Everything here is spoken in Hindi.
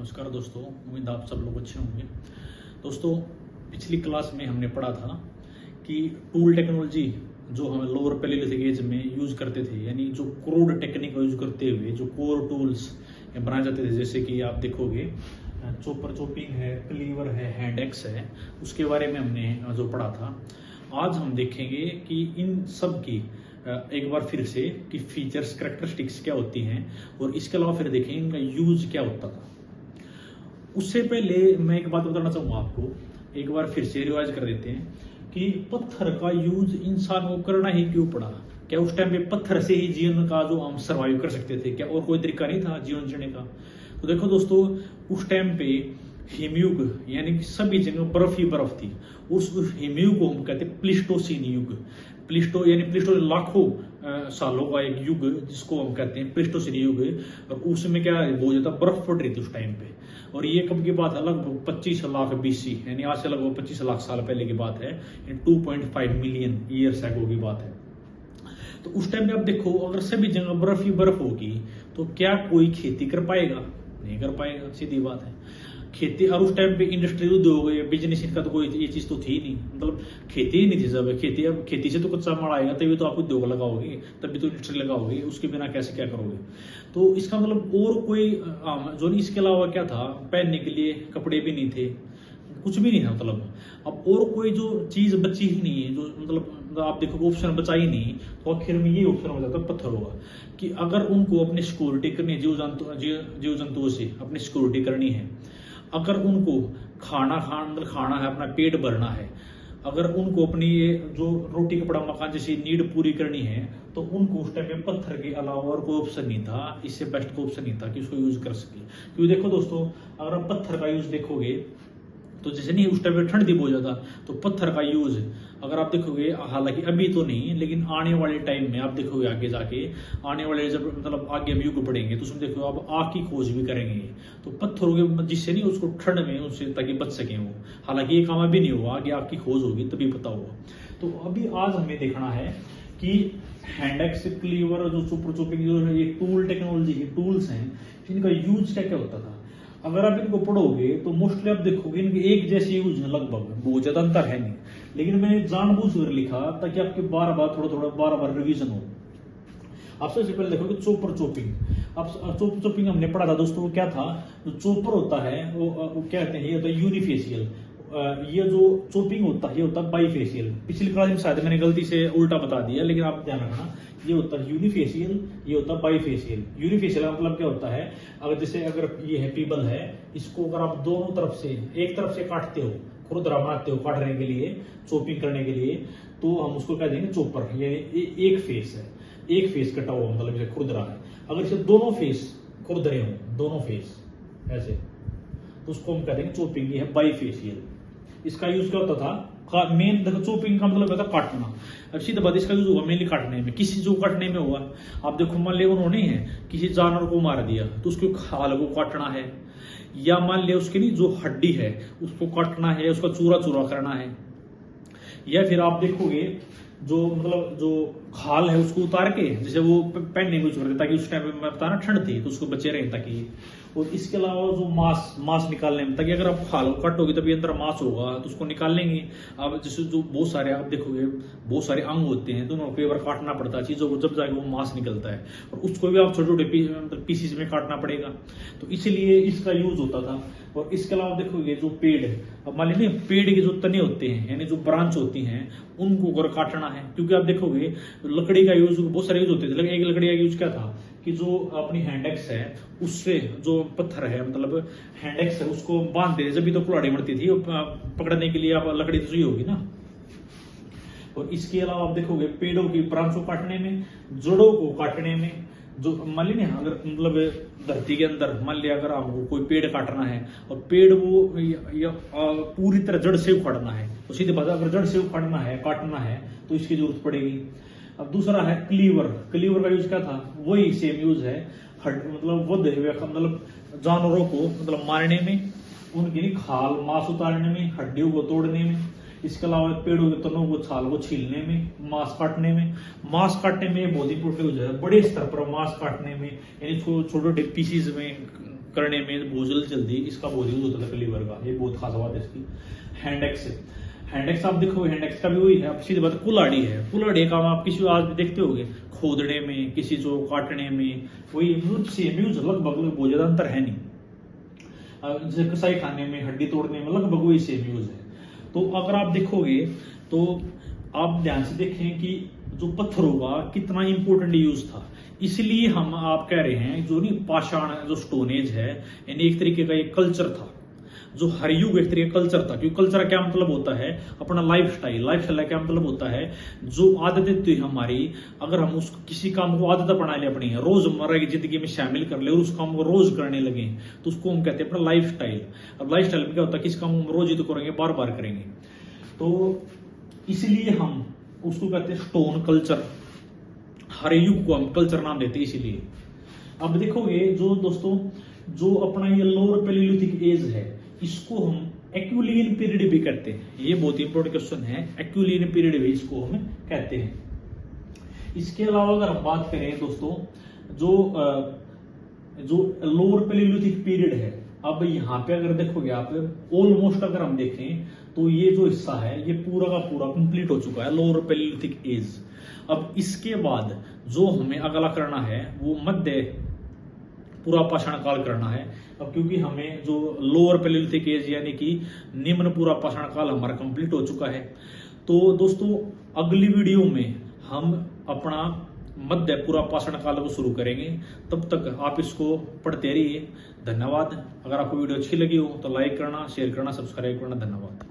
नमस्कार दोस्तों, उम्मीद आप सब लोग अच्छे होंगे। दोस्तों, पिछली क्लास में हमने पढ़ा था कि टूल टेक्नोलॉजी जो हम लोअर पैलियोलिथिक एज में यूज करते थे, यानी जो क्रूड टेक्निक यूज करते हुए जो कोर टूल्स बनाए जाते थे, जैसे कि आप देखोगे चॉपर चॉपिंग है, क्लीवर है, हैंड एक्स है, उसके बारे में हमने जो पढ़ा था। आज हम देखेंगे कि इन सब की एक बार फिर से कि फीचर्स, कैरेक्टरिस्टिक्स क्या होती हैं, और इसके अलावा फिर देखेंगे इनका यूज क्या होता था। उससे पहले मैं एक बात बताना चाहूंगा आपको, एक बार फिर से रिवाइज कर देते हैं कि पत्थर का यूज इंसान को करना ही क्यों पड़ा। क्या उस टाइम पे पत्थर से ही जीवन का जो हम सर्वाइव कर सकते थे? क्या और कोई तरीका नहीं था जीवन जीने का? तो देखो दोस्तों, उस टाइम पे हिमयुग यानी कि सभी जगह बर्फ ही बर्फ थी। उस हिमयुग को हम कहते हैं प्लिस्टोसीन युग। प्लिस्टो लाखों सालों का एक युग जिसको हम कहते हैं प्लिस्टोसीन युग। और उसमें क्या बहुत ज्यादा बर्फ पड़ रही थी उस टाइम पे। और ये कब की बात है? लगभग 25 लाख BC, यानी आज से लगभग 25 लाख साल पहले की बात है। 2.5 मिलियन ईयर्स एगो की बात है। तो उस टाइम में आप देखो, अगर सभी जगह बर्फ ही बर्फ होगी तो क्या कोई खेती कर पाएगा? नहीं कर पाएगा, सीधी बात है। खेती, और उस टाइम पे इंडस्ट्री उद्योग या बिजनेस इनका तो कोई ये चीज तो थी नहीं, मतलब खेती ही नहीं थी। जब खेती, अब खेती से तो कच्चा माल आएगा तभी तो आप उद्योग लगाओगे, तभी तो इंडस्ट्री लगाओगे, उसके बिना कैसे क्या करोगे? तो इसका मतलब और कोई जो नहीं, इसके अलावा क्या था? पहनने के लिए कपड़े भी नहीं थे, कुछ भी नहीं था। मतलब अब और कोई जो चीज बची ही नहीं है, जो मतलब आप देखो ऑप्शन बचा ही नहीं, तो आखिर में ये ऑप्शन हो जाता है पत्थर होगा। कि अगर उनको अपनी सिक्योरिटी करनी है, जीव जंतुओं से अपनी सिक्योरिटी करनी है, अगर उनको खाना है, अपना पेट भरना है, अगर उनको अपनी ये जो रोटी कपड़ा मकान जैसी नीड पूरी करनी है, तो उनको उस टाइम में पत्थर के अलावा और कोई ऑप्शन नहीं था, इससे बेस्ट कोई ऑप्शन नहीं था कि उसको यूज कर सके। क्योंकि देखो दोस्तों, अगर आप पत्थर का यूज देखोगे तो जैसे नहीं उस टाइम पे ठंड थी बहुत ज्यादा, तो पत्थर का यूज अगर आप देखोगे, हालांकि अभी तो नहीं, लेकिन आने वाले टाइम में आप देखोगे आगे जाके, आने वाले जब मतलब आगे हम युग पढ़ेंगे तो उसमें देखो अब आग की खोज भी करेंगे। तो पत्थरों के जिससे नहीं उसको ठंड में उनसे ताकि बच सके वो। हालांकि ये काम अभी नहीं हुआ, आगे आग की खोज होगी तभी पता होगा। तो अभी आज हमें देखना है कि हैंड एक्स, क्लीवर, जो चॉपर चॉपिंग जो ये टूल टेक्नोलॉजी के टूल्स हैं, इनका यूज क्या क्या होता था। अगर आप इनको पढ़ोगे तो मोस्टली आप देखोगे इनके एक जैसे यूज है, लगभग बहुत ज्यादा अंतर है नहीं। लेकिन मैंने जानबूझकर लिखा ताकि आपके बार बार रिवीजन हो। आप सबसे पहले देखोगे चॉपर चॉपिंग। अब चॉपर चॉपिंग हमने पढ़ा था दोस्तों, वो क्या था? जो चॉपर होता है वो क्या कहते हैं, ये होता है यूनिफेशियल। ये जो चॉपिंग होता है ये होता है बाईफेशियल। पिछली क्लास में शायद मैंने गलती से उल्टा बता दिया, लेकिन आप ध्यान रखना, ये होता है यूनिफेशियल, ये होता है बाईफेशियल। यूनिफेशियल का मतलब क्या होता है? अगर ये है पीपल है, इसको अगर आप दोनों तरफ से, एक तरफ से काटते हो, खुरदरा बनाते हो काटने के लिए, चॉपिंग करने के लिए, तो हम उसको कह देंगे चॉपर। ये एक फेस है, एक फेस कटा हुआ, मतलब इसे खुरदरा है। अगर इसे दोनों फेस खुरदरे हो, दोनों फेस ऐसे, तो उसको हम कह देंगे चॉपिंग। ये है बाईफेशियल। इसका यूज क्या होता था? मेन देखो, चॉपिंग का मतलब होता है काटना। अब सीधा बात, इसका यूज होगा मेनली काटने में। किसी जो काटने में हुआ, आप देखो मान लिया उन्होंने है किसी जानवर को मार दिया तो उसके खाल को काटना है, या मान लिया उसकी नहीं जो हड्डी है उसको काटना है, उसका चूरा चूरा करना है। या फिर आप देखोगे जो मतलब जो खाल है उसको उतार के जैसे वो पहनने को यूज करते, ताकि उस टाइम में बता ना ठंड थी तो उसको बचे रहे ताकि। और इसके अलावा जो मांस निकालने में, ताकि अगर आप खाल को काटोगे तभी अंदर मांस होगा तो उसको निकाल लेंगे। अब जैसे जो बहुत सारे आप देखोगे बहुत सारे अंग होते हैं, दोनों को एक बार काटना पड़ता है चीजों को, जब जाके वो मांस निकलता है, और उसको भी आप छोटे छोटे पीसीस में काटना पड़ेगा। तो इसलिए इसका यूज होता था। और इसके अलावा देखोगे जो पेड़, अब मान लीजिए पेड़ के जो तने होते हैं, यानी जो ब्रांच होती हैं, उनको अगर काटना है, क्योंकि आप देखोगे लकड़ी का यूज बहुत सारे यूज होते थे। एक लकड़ी का यूज क्या था कि जो अपनी हैंडेक्स है उससे जो पत्थर है, मतलब हैंडेक्स है, उसको बांधते थे, जब भी तो कुल्हाड़ी मरती थी पकड़ने के लिए। आप लकड़ी तो चाहिए होगी ना। और इसके अलावा आप देखोगे पेड़ों की ब्रांचों काटने में, जड़ों को काटने में। जो मान लीजिए अगर मतलब धरती के अंदर मान लिया अगर आपको कोई पेड़ काटना है और पेड़ वो पूरी तरह जड़ से उखाड़ना है, तो सीधे बात, अगर जड़ से उखाड़ना है, काटना है, तो इसकी जरूरत पड़ेगी। अब दूसरा है क्लीवर। क्लीवर का यूज क्या था? वही सेम यूज है, मतलब जानवरों को मतलब मारने में, उनकी खाल मांस उतारने में, हड्डियों को तोड़ने में। इसके अलावा पेड़ों के तनों को, छाल को छीलने में, मांस काटने में। मांस काटने में बहुत इंपोर्टेंट यूज है, बड़े स्तर पर मांस काटने में, यानी छोटे छोटे पीसीज में करने में बहुत जल्दी इसका बहुत यूज होता था लीवर का, ये बहुत खास बात है इसकी। हैंडेक्स, हैंडेक्स आप देखोगे हैंडेक्स का भी वही है, अब सीधी बात कुल्हाड़ी है, कुल्हाड़ी का काम आप किसी आज भी देखते होगे, खोदने में, किसी को काटने में, वही सेम यूज, लगभग बहुत ज्यादा अंतर है नहीं। जैसे कसाई खाने में, हड्डी तोड़ने में लगभग वही सेम यूज है। तो अगर आप देखोगे तो आप ध्यान से देखें कि जो पत्थरों का कितना इंपॉर्टेंट यूज था, इसलिए हम आप कह रहे हैं जो नहीं पाषाण जो स्टोन एज है, यानी एक तरीके का एक कल्चर था, जो हर युग एक तरीके का कल्चर था। क्योंकि कल्चर क्या मतलब होता है, अपना लाइफ स्टाइल, लाइफ स्टाइल क्या मतलब होता है, जो आदतें थी हमारी, अगर हम उस किसी काम को आदत बना ले अपनी रोजमर्रा की जिंदगी में शामिल कर ले और उस काम को रोज करने लगे, तो उसको हम कहते हैं अपना लाइफ स्टाइल। अब लाइफ स्टाइल में क्या होता है, किसी काम को हम रोज ही तो करेंगे, बार बार करेंगे, तो इसलिए हम उसको कहते हैं स्टोन कल्चर। हर युग को हम कल्चर नाम देते हैं इसीलिए। अब देखोगे जो दोस्तों, जो अपना ये लोअर पैलियोलिथिक एज है, इसको हम एक्विलियन पीरियड भी कहते हैं। ये बहुत इंपॉर्टेंट क्वेश्चन है, एक्विलियन पीरियड भी इसको हम कहते हैं। इसके अलावा अगर हम बात करें दोस्तों, जो लोअर पैलियोलिथिक पीरियड है, अब यहाँ पे अगर देखोगे आप, ऑलमोस्ट अगर हम देखें तो ये जो हिस्सा है ये पूरा का पूरा कंप्लीट हो चुका है, लोअर पैलियोलिथिक एज। अब इसके बाद जो हमें अगला करना है वो मध्य पूरा पाषाण काल करना है। अब क्योंकि हमें जो लोअर पैलियोलिथिक एज यानी कि निम्न पूरा पाषाण काल हमारा कंप्लीट हो चुका है, तो दोस्तों अगली वीडियो में हम अपना मध्य पूरा पाषाण काल को शुरू करेंगे। तब तक आप इसको पढ़ते रहिए। धन्यवाद। अगर आपको वीडियो अच्छी लगी हो तो लाइक करना, शेयर करना, सब्सक्राइब करना। धन्यवाद।